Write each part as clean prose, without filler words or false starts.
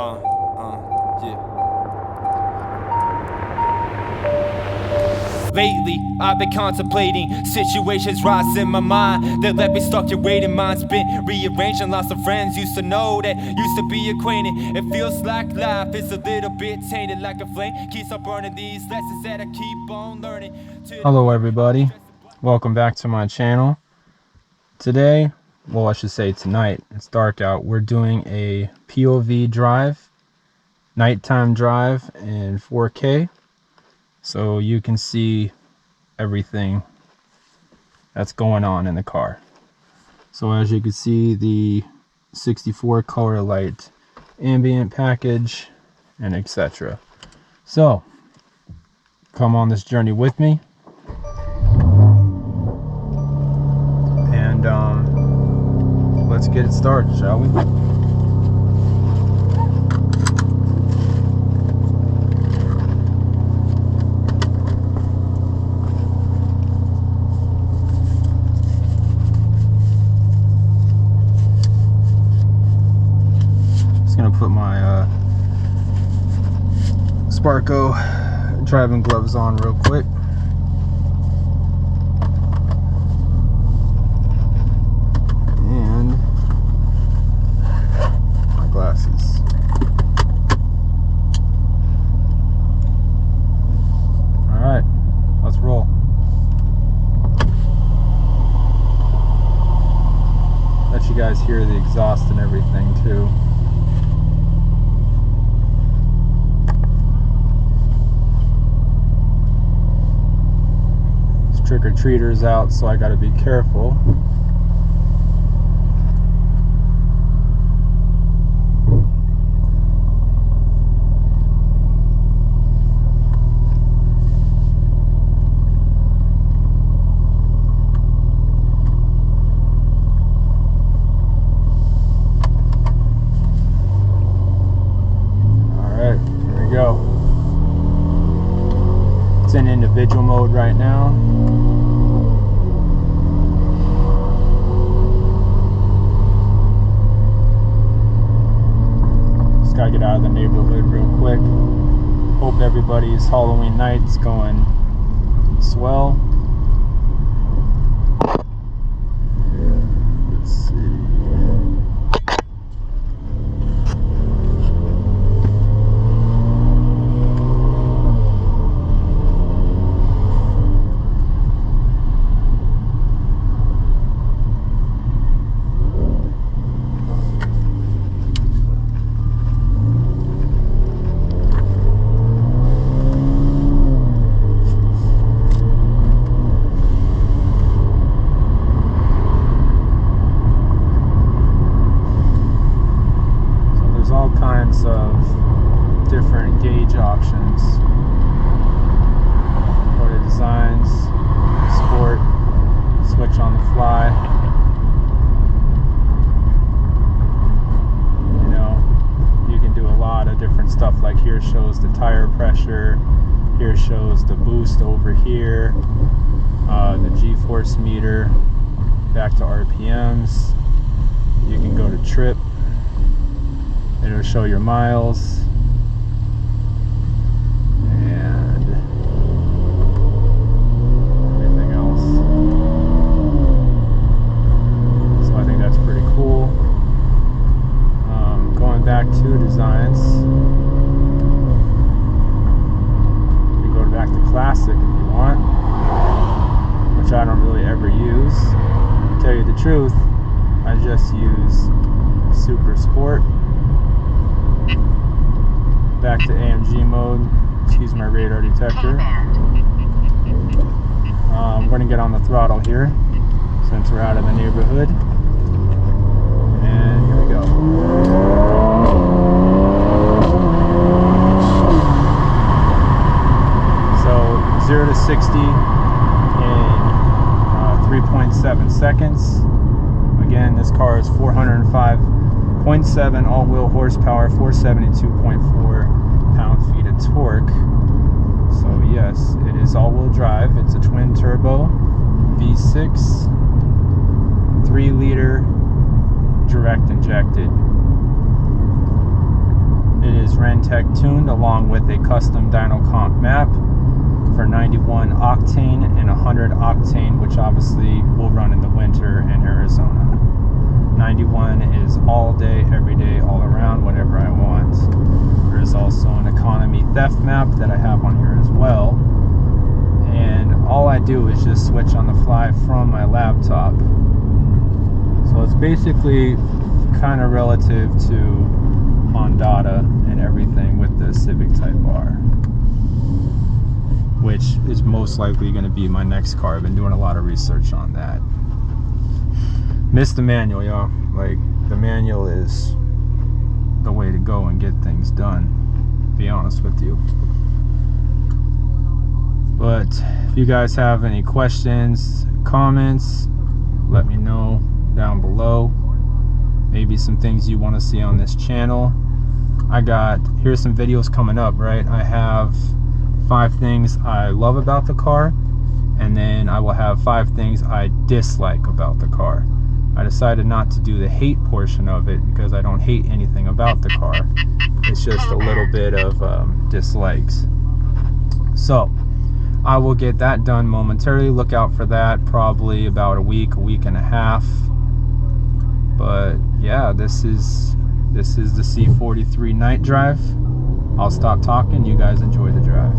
Yeah. Lately, I've been contemplating situations rise in my mind that left me stuck your waiting. Mind's been rearranging. Lots of friends used to know that used to be acquainted. It feels like life is a little bit tainted, like a flame keeps on burning these lessons that I keep on learning. Hello everybody, welcome back to my channel. Today, well I should say tonight, it's dark out, we're doing a POV drive, nighttime drive in 4K, so you can see everything that's going on in the car. So as you can see, the 64 color light ambient package and etc. So come on this journey with me. Let's get it started, shall we? Just gonna put my Sparko driving gloves on real quick. Glasses. All right, let's roll. Let you guys hear the exhaust and everything too. There's trick-or-treaters out, so I gotta be careful. Go. It's in individual mode right now. Just gotta get out of the neighborhood real quick. Hope everybody's Halloween night's going swell. Let's see. Of different gauge options, motor designs, sport, switch on the fly. You know, you can do a lot of different stuff. Like here shows the tire pressure, here shows the boost over here, the G-force meter, back to RPMs. You can go to trip. It'll show your miles and everything else. So I think that's pretty cool. Going back to designs, you go back to classic if you want, which I don't really ever use. To tell you the truth, I just use super sport. Back to AMG mode. Excuse my radar detector. We're going to get on the throttle here since we're out of the neighborhood. And here we go. So 0 to 60 in 3.7 seconds. Again, this car is 405.7 all-wheel horsepower, 472.4 pound-feet of torque. So yes, it is all-wheel drive. It's a twin-turbo V6, 3-liter direct injected. is Rentec tuned along with a custom dyno comp map for 91 octane and 100 octane, which obviously will run in the winter in Arizona. 91 is all day, every day, all around, whatever I want. There is also an economy theft map that I have on here as well. And all I do is just switch on the fly from my laptop. So it's basically kind of relative to Mondada and everything with the Civic Type R, which is most likely going to be my next car. I've been doing a lot of research on that. Missed the manual, y'all. Like, the manual is the way to go and get things done, to be honest with you. But if you guys have any questions, comments, let me know down below. Maybe some things you want to see on this channel. Here's some videos coming up, right? I have 5 things I love about the car, and then I will have 5 things I dislike about the car. I decided not to do the hate portion of it because I don't hate anything about the car. It's just a little bit of dislikes. So I will get that done momentarily. Look out for that, probably about a week and a half. But yeah, this is the C43 night drive. I'll stop talking. You guys enjoy the drive.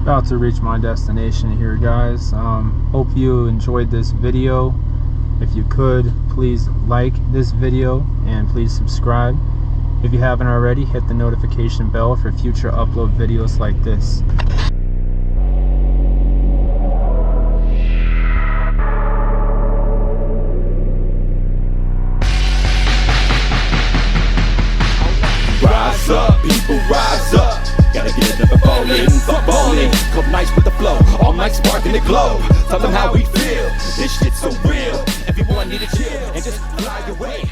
About to reach my destination here, guys. Hope you enjoyed this video. If you could, please like this video and please subscribe. If you haven't already, hit the notification bell for future upload videos like this. Rise up, people, rise up. Gotta get it up for bowling. Couple nights with the flow, all night sparking the glow. Tell them how we feel, this shit's so real. Everyone need to chill and just fly away.